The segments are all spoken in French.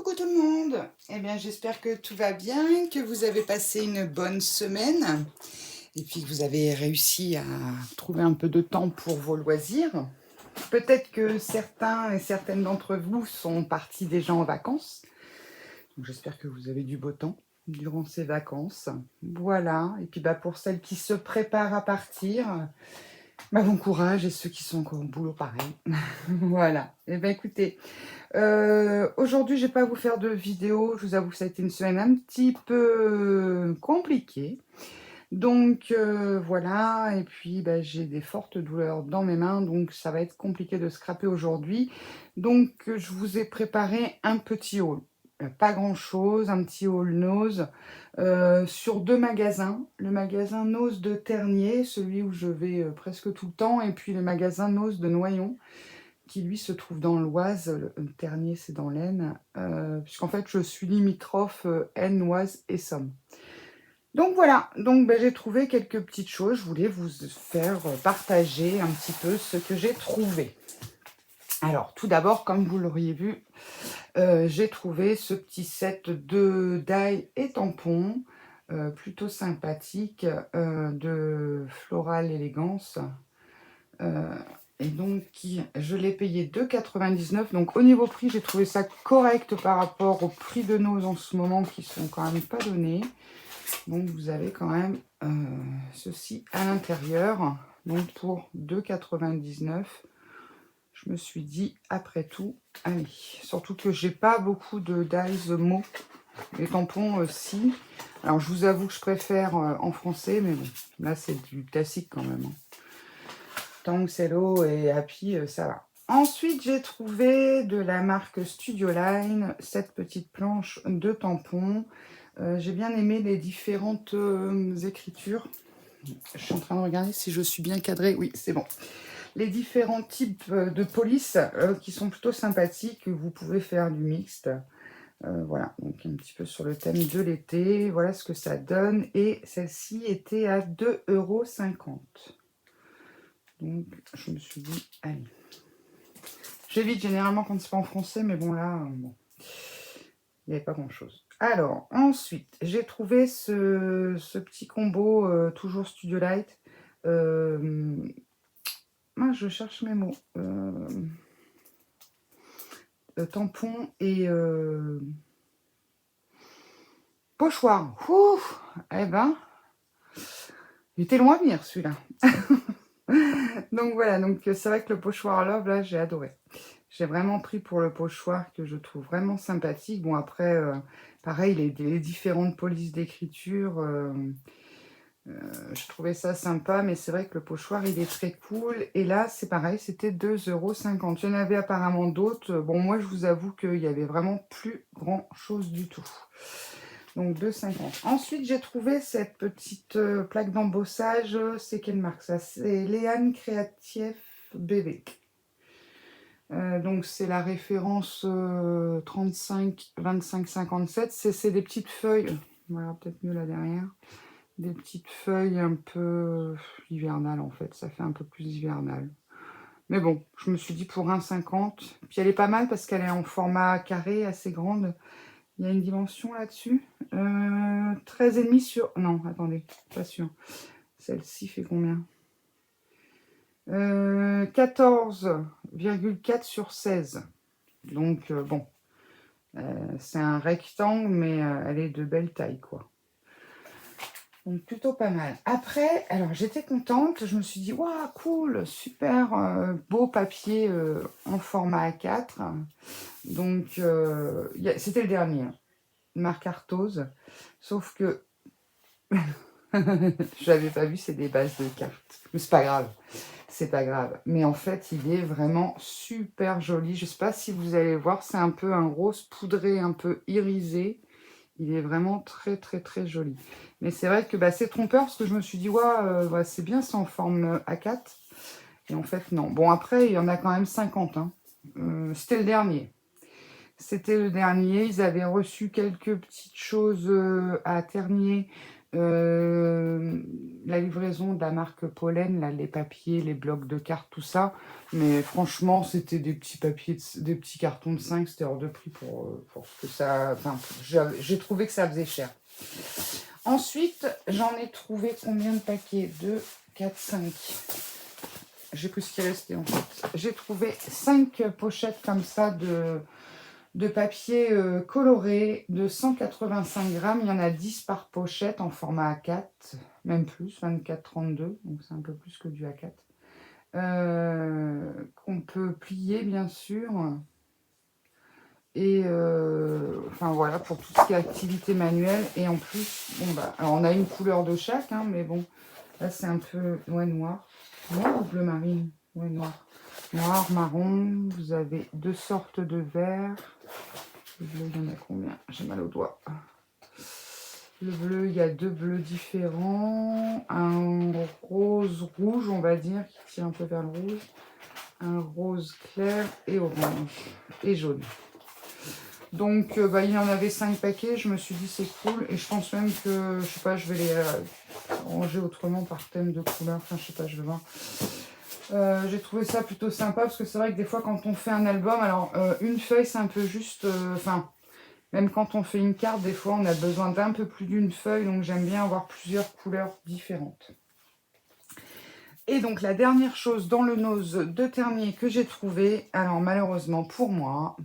Coucou tout le monde. Eh bien, j'espère que tout va bien, que vous avez passé une bonne semaine et puis que vous avez réussi à trouver un peu de temps pour vos loisirs. Peut-être que certains et certaines d'entre vous sont partis déjà en vacances. Donc, j'espère que vous avez du beau temps durant ces vacances. Voilà. Et puis, pour celles qui se préparent à partir, bon courage et ceux qui sont encore au boulot, pareil. Voilà. Eh bien, écoutez. Aujourd'hui, je vais pas vous faire de vidéo. Je vous avoue que ça a été une semaine un petit peu compliquée. Donc voilà, et puis j'ai des fortes douleurs dans mes mains, donc ça va être compliqué de scraper aujourd'hui. Donc je vous ai préparé un petit haul. Pas grand-chose, un petit haul Nose sur deux magasins. Le magasin Nose de Ternier, celui où je vais presque tout le temps, et puis le magasin Nose de Noyon, qui lui se trouve dans l'Oise. Le Ternier, c'est dans l'Aisne, puisqu'en fait je suis limitrophe Aisne, Oise et Somme. Donc voilà, donc j'ai trouvé quelques petites choses. Je voulais vous faire partager un petit peu ce que j'ai trouvé. Alors tout d'abord, comme vous l'auriez vu, j'ai trouvé ce petit set de die et tampons, plutôt sympathique, de Floral Elegance. Et donc, je l'ai payé 2,99 €. Donc, au niveau prix, j'ai trouvé ça correct par rapport au prix de nos en ce moment qui sont quand même pas donnés. Donc, vous avez quand même ceci à l'intérieur. Donc, pour 2,99 €, je me suis dit, après tout, allez. Surtout que j'ai pas beaucoup de dies mots. Les tampons aussi. Alors, je vous avoue que je préfère en français, mais bon, là, c'est du classique quand même. Tang, Cello et Happy, ça va. Ensuite, j'ai trouvé de la marque Studio Line cette petite planche de tampons. J'ai bien aimé les différentes écritures. Je suis en train de regarder si je suis bien cadrée. Oui, c'est bon. Les différents types de police qui sont plutôt sympathiques. Vous pouvez faire du mixte. Voilà, donc un petit peu sur le thème de l'été. Voilà ce que ça donne. Et celle-ci était à 2,50 €. Donc, je me suis dit, allez. J'évite généralement quand c'est pas en français, mais bon, là, bon, il n'y avait pas grand-chose. Alors, ensuite, j'ai trouvé ce petit combo, toujours Studio Light. Je cherche mes mots. Tampon et pochoir. Ouf, eh ben, il était loin à venir, celui-là. Donc voilà, donc c'est vrai que le pochoir Love, là, j'ai adoré. J'ai vraiment pris pour le pochoir que je trouve vraiment sympathique. Bon, après, pareil, les différentes polices d'écriture, je trouvais ça sympa, mais c'est vrai que le pochoir, il est très cool. Et là, c'est pareil, c'était 2,50 €. Il y en avait apparemment d'autres. Bon, moi, je vous avoue qu'il n'y avait vraiment plus grand-chose du tout. Donc 2,50 €. Ensuite, j'ai trouvé cette petite plaque d'embossage. C'est quelle marque ça? C'est Léane Creative BB. Donc c'est la référence 35 25 57. C'est des petites feuilles. Voilà, peut-être mieux là derrière. Des petites feuilles un peu hivernales en fait. Ça fait un peu plus hivernal. Mais bon, je me suis dit pour 1,50. Puis elle est pas mal parce qu'elle est en format carré, assez grande. Il y a une dimension là-dessus. 13,5 sur... Non, attendez, pas sûr. Celle-ci fait combien? 14,4 sur 16. Donc, bon, c'est un rectangle, mais elle est de belle taille, quoi. Donc, plutôt pas mal. Après, alors, j'étais contente. Je me suis dit, waouh, cool, super beau papier en format A4. Donc, c'était le dernier, marque Arthose. Sauf que je l'avais pas vu, c'est des bases de cartes. Mais c'est pas grave. C'est pas grave. Mais en fait, il est vraiment super joli. Je sais pas si vous allez voir, c'est un peu un rose poudré, un peu irisé. Il est vraiment très, très, très joli. Mais c'est vrai que c'est trompeur parce que je me suis dit, ouais, c'est bien, c'est en forme A4. Et en fait, non. Bon, après, il y en a quand même 50. Hein. C'était le dernier. C'était le dernier. Ils avaient reçu quelques petites choses à Ternier La livraison de la marque Pollen, là, les papiers, les blocs de cartes, tout ça. Mais franchement, c'était des petits papiers, des petits cartons de 5, c'était hors de prix pour ce que ça... Enfin, j'ai trouvé que ça faisait cher. Ensuite, j'en ai trouvé combien de paquets? 2, 4, 5. J'ai pris ce qui restait en fait. J'ai trouvé 5 pochettes comme ça de papier coloré de 185 grammes. Il y en a 10 par pochette en format A4, même plus, 24-32, donc c'est un peu plus que du A4. Qu'on peut plier bien sûr. Et enfin voilà, pour tout ce qui est activité manuelle. Et en plus, bon bah, alors on a une couleur de chaque, hein, mais bon, là c'est un peu ouais, noir. Noir ou bleu marine? Ouais, noir. Noir, marron, vous avez 2 sortes de verre. Le bleu, il y en a combien? J'ai mal au doigt. Le bleu, il y a 2 bleus différents. Un rose rouge, on va dire, qui tire un peu vers le rouge. Un rose clair et orange. Et jaune. Donc, bah, il y en avait 5 paquets. Je me suis dit, c'est cool. Et je pense même que, je sais pas, je vais les ranger autrement par thème de couleur. Enfin, je sais pas, je vais voir. J'ai trouvé ça plutôt sympa parce que c'est vrai que des fois, quand on fait un album, alors une feuille, c'est un peu juste... Enfin, même quand on fait une carte, des fois, on a besoin d'un peu plus d'une feuille. Donc, j'aime bien avoir plusieurs couleurs différentes. Et donc, la dernière chose dans le nose de Ternier que j'ai trouvé, alors malheureusement pour moi...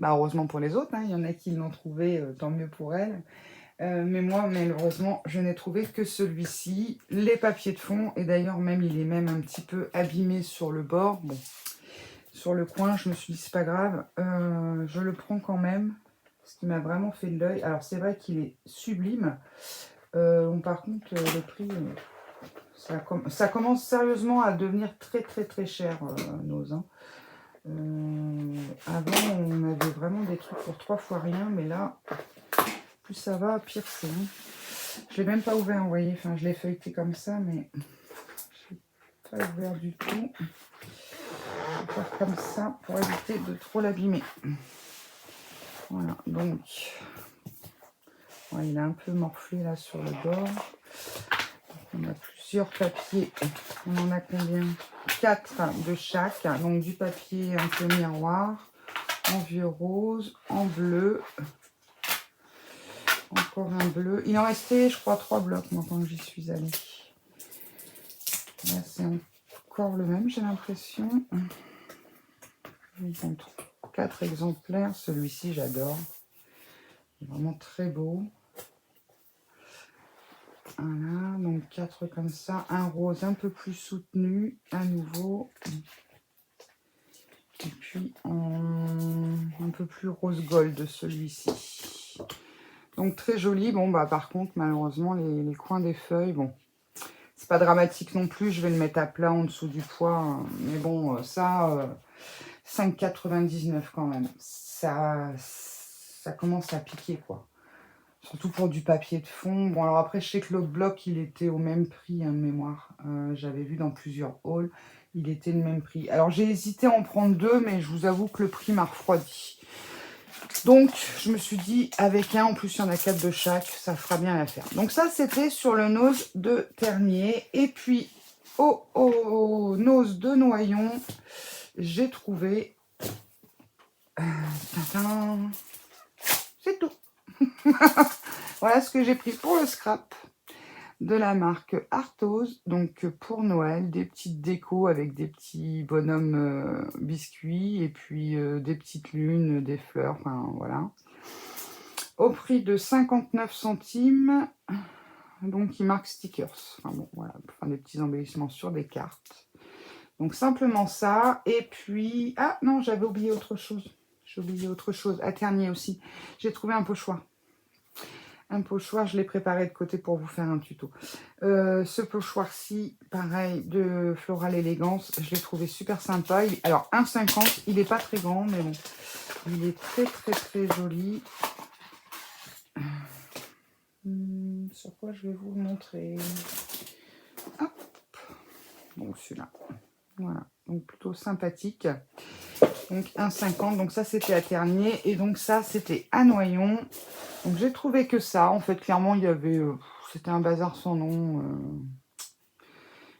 Bah, heureusement pour les autres, hein, il y en a qui l'ont trouvé, tant mieux pour elles. Mais moi, malheureusement, je n'ai trouvé que celui-ci, les papiers de fond. Et d'ailleurs, même il est même un petit peu abîmé sur le bord. Bon, sur le coin, je me suis dit, c'est pas grave. Je le prends quand même, ce qui m'a vraiment fait de l'œil. Alors, c'est vrai qu'il est sublime. Par contre, le prix, ça commence sérieusement à devenir très, très, très cher, Nose. Hein. Avant, on avait vraiment des trucs pour 3 fois rien, mais là, plus ça va, pire c'est. Hein. Je l'ai même pas ouvert, vous voyez, enfin, je l'ai feuilleté comme ça, mais je l'ai pas ouvert du tout. Je vais faire comme ça pour éviter de trop l'abîmer. Voilà, donc, ouais, il a un peu morflé là sur le bord. On a plusieurs papiers. On en a combien? 4 de chaque. Donc du papier un peu miroir, en vieux rose, en bleu. Encore un bleu. Il en restait, je crois, 3 blocs, moi, quand j'y suis allée. Là, c'est encore le même, j'ai l'impression. Je vous montre 4 exemplaires. Celui-ci, j'adore. Il est vraiment très beau. Voilà, donc 4 comme ça. Un rose un peu plus soutenu, à nouveau. Et puis, un peu plus rose gold, celui-ci. Donc, très joli. Bon, bah, par contre, malheureusement, les coins des feuilles, bon, c'est pas dramatique non plus. Je vais le mettre à plat en dessous du poids. Mais bon, ça, 5,99 quand même. Ça commence à piquer, quoi. Surtout pour du papier de fond. Bon, alors après, je sais que l'autre bloc, il était au même prix, hein, de mémoire. J'avais vu dans plusieurs hauls, il était le même prix. Alors, j'ai hésité à en prendre 2, mais je vous avoue que le prix m'a refroidi. Donc, je me suis dit, avec un, en plus, il y en a 4 de chaque, ça fera bien l'affaire. Donc, ça, c'était sur le nose de Ternier. Et puis, au nose de Noyon, j'ai trouvé... c'est tout. Voilà ce que j'ai pris pour le scrap de la marque Arthos. Donc pour Noël, des petites décos avec des petits bonhommes biscuits et puis des petites lunes, des fleurs, enfin voilà. Au prix de 59 centimes. Donc il marque stickers. Enfin bon, voilà, pour faire des petits embellissements sur des cartes. Donc simplement ça. Et puis, ah non, j'avais oublié autre chose. J'ai oublié autre chose. À Ternier aussi. J'ai trouvé un pochoir. Un pochoir, je l'ai préparé de côté pour vous faire un tuto. Ce pochoir-ci, pareil, de Floral Elegance, je l'ai trouvé super sympa. Alors, 1,50, il n'est pas très grand, mais bon, il est très, très, très joli. Sur quoi je vais vous le montrer? Hop. Donc, celui-là. Voilà, donc plutôt sympathique. Donc 1,50, donc ça c'était à Ternier et donc ça c'était à Noyon. Donc j'ai trouvé que ça, en fait clairement il y avait, c'était un bazar sans nom.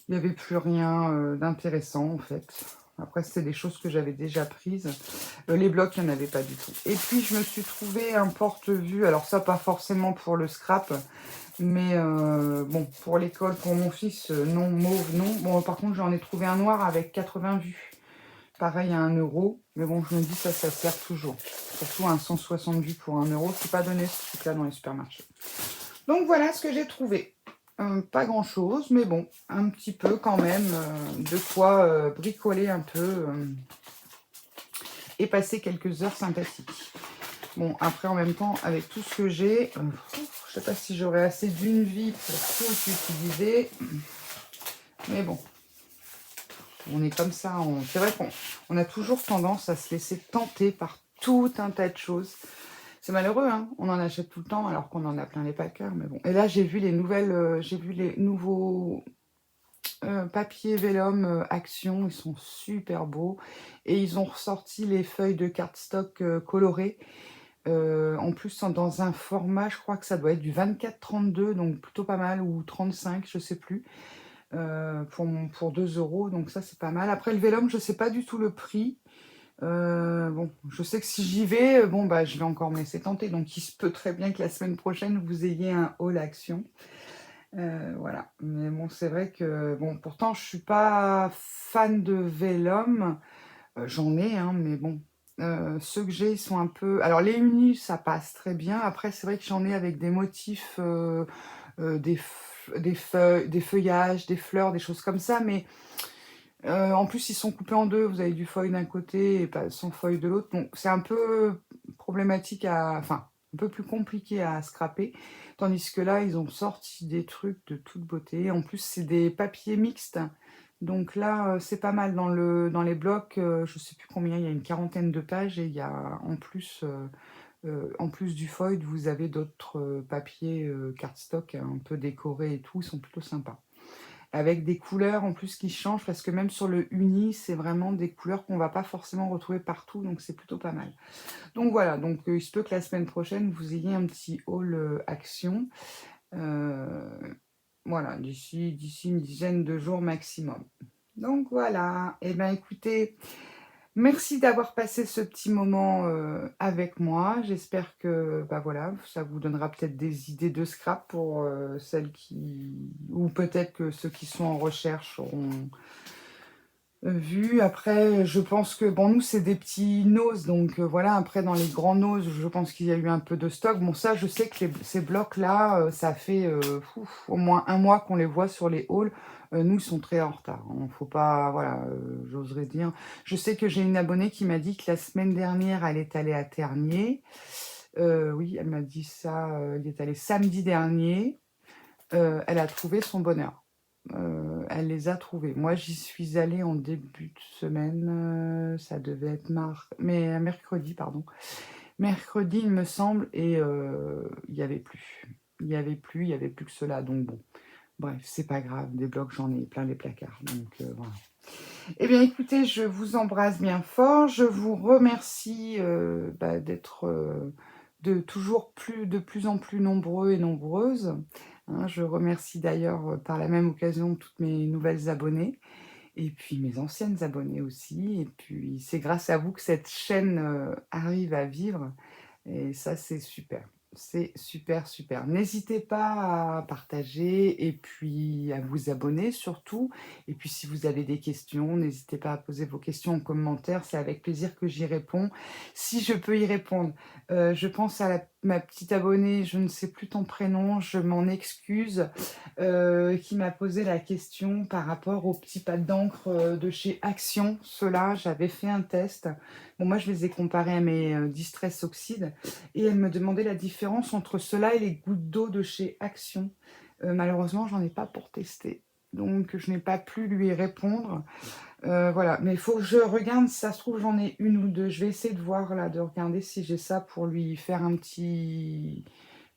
Il n'y avait plus rien d'intéressant, en fait. Après, c'était des choses que j'avais déjà prises. Les blocs, il n'y en avait pas du tout. Et puis, je me suis trouvé un porte-vue. Alors ça, pas forcément pour le scrap, mais bon, pour l'école, pour mon fils, non, mauve, non. Bon, par contre, j'en ai trouvé un noir avec 80 vues. Pareil à 1 euro. Mais bon, je me dis, ça sert toujours. Surtout un 160 vues pour 1 euro. C'est pas donné ce truc-là dans les supermarchés. Donc, voilà ce que j'ai trouvé. Pas grand chose, mais bon, un petit peu quand même, de quoi bricoler un peu et passer quelques heures sympathiques. Bon, après en même temps, avec tout ce que j'ai, je sais pas si j'aurai assez d'une vie pour tout utiliser, mais bon, on est comme ça, c'est vrai qu'on a toujours tendance à se laisser tenter par tout un tas de choses. C'est malheureux, hein, on en achète tout le temps alors qu'on en a plein les packers, mais bon. Et là, j'ai vu les nouveaux papier vélum Action, ils sont super beaux. Et ils ont ressorti les feuilles de cardstock colorées. En plus, dans un format, je crois que ça doit être du 24-32, donc plutôt pas mal, ou 35, je sais plus, pour 2 euros. Donc ça, c'est pas mal. Après, le vélum, je sais pas du tout le prix. Bon, je sais que si j'y vais, bon, bah, je vais encore me laisser tenter. Donc, il se peut très bien que la semaine prochaine, vous ayez un haul Action. Voilà, mais bon, c'est vrai que, bon, pourtant, je suis pas fan de vélum, j'en ai, hein, mais bon, ceux que j'ai, ils sont un peu... Alors, les unis, ça passe très bien. Après, c'est vrai que j'en ai avec des motifs, des feuilles, des feuillages, des fleurs, des choses comme ça, mais en plus, ils sont coupés en deux. Vous avez du feuille d'un côté et pas sans feuille de l'autre. Donc, c'est un peu problématique enfin, un peu plus compliqué à scraper. Tandis que là, ils ont sorti des trucs de toute beauté. En plus, c'est des papiers mixtes. Donc là, c'est pas mal. Dans les blocs, je sais plus combien, il y a une quarantaine de pages. Et il y a en plus du foil, vous avez d'autres papiers cardstock un peu décorés et tout. Ils sont plutôt sympas avec des couleurs en plus qui changent, parce que même sur le uni, c'est vraiment des couleurs qu'on va pas forcément retrouver partout, donc c'est plutôt pas mal. Donc voilà, donc il se peut que la semaine prochaine, vous ayez un petit haul Action. Voilà, d'ici une dizaine de jours maximum. Donc voilà, et bien écoutez, merci d'avoir passé ce petit moment avec moi. J'espère que bah voilà, ça vous donnera peut-être des idées de scrap pour celles qui... Ou peut-être que ceux qui sont en recherche auront vu. Après, je pense que... Bon, nous, c'est des petits noses. Donc voilà, après, dans les grands noses, je pense qu'il y a eu un peu de stock. Bon, ça, je sais que ces blocs-là, ça fait au moins 1 mois qu'on les voit sur les hauls. Nous, ils sont très en retard. Il faut pas, voilà, j'oserais dire. Je sais que j'ai une abonnée qui m'a dit que la semaine dernière, elle est allée à Tergnier. Oui, elle m'a dit ça. Elle est allée samedi dernier. Elle a trouvé son bonheur. Elle les a trouvés. Moi, j'y suis allée en début de semaine. Ça devait être mercredi, pardon. Mercredi, il me semble, et il n'y avait plus. Il n'y avait plus que cela. Donc bon. Bref, c'est pas grave, des blocs, j'en ai plein les placards. Donc voilà. Eh bien, écoutez, je vous embrasse bien fort. Je vous remercie d'être de plus en plus nombreux et nombreuses. Hein, je remercie d'ailleurs par la même occasion toutes mes nouvelles abonnées et puis mes anciennes abonnées aussi. Et puis, c'est grâce à vous que cette chaîne arrive à vivre. Et ça, c'est super. C'est super, super. N'hésitez pas à partager et puis à vous abonner surtout. Et puis si vous avez des questions, n'hésitez pas à poser vos questions en commentaire. C'est avec plaisir que j'y réponds. Si je peux y répondre, je pense à ma petite abonnée, je ne sais plus ton prénom, je m'en excuse, qui m'a posé la question par rapport aux petits pads d'encre de chez Action. Ceux-là, j'avais fait un test. Bon, moi, je les ai comparés à mes Distress Oxide et elle me demandait la différence entre ceux-là et les gouttes d'eau de chez Action. Malheureusement, j'en ai pas pour tester. Donc, je n'ai pas pu lui répondre. Voilà, mais il faut que je regarde, si ça se trouve, j'en ai une ou deux. Je vais essayer de voir, là, de regarder si j'ai ça pour lui faire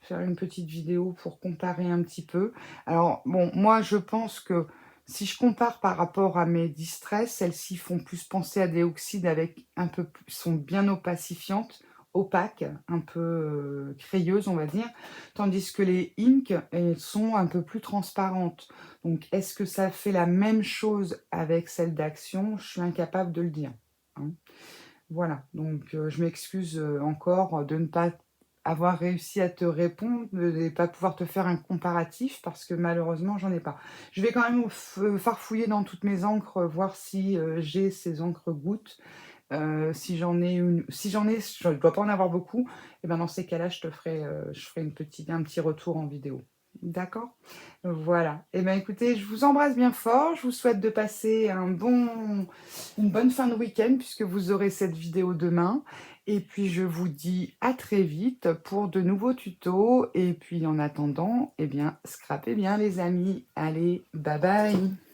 faire une petite vidéo pour comparer un petit peu. Alors, bon, moi, je pense que si je compare par rapport à mes Distress, celles-ci font plus penser à des oxydes avec sont bien opacifiantes. opaques, un peu crayeuses, on va dire, tandis que les Ink, elles sont un peu plus transparentes. Donc, est-ce que ça fait la même chose avec celle d'Action? Je suis incapable de le dire, hein. Voilà, donc je m'excuse, encore de ne pas avoir réussi à te répondre, de ne pas pouvoir te faire un comparatif parce que malheureusement j'en ai pas. Je vais quand même farfouiller dans toutes mes encres, voir si, j'ai ces encres gouttes. Si j'en ai, je ne dois pas en avoir beaucoup, et ben, dans ces cas-là, je ferai un petit retour en vidéo. D'accord? Voilà. Et ben, écoutez, je vous embrasse bien fort. Je vous souhaite de passer une bonne fin de week-end puisque vous aurez cette vidéo demain. Et puis, je vous dis à très vite pour de nouveaux tutos. Et puis, en attendant, eh bien, scrapez bien les amis. Allez, bye bye!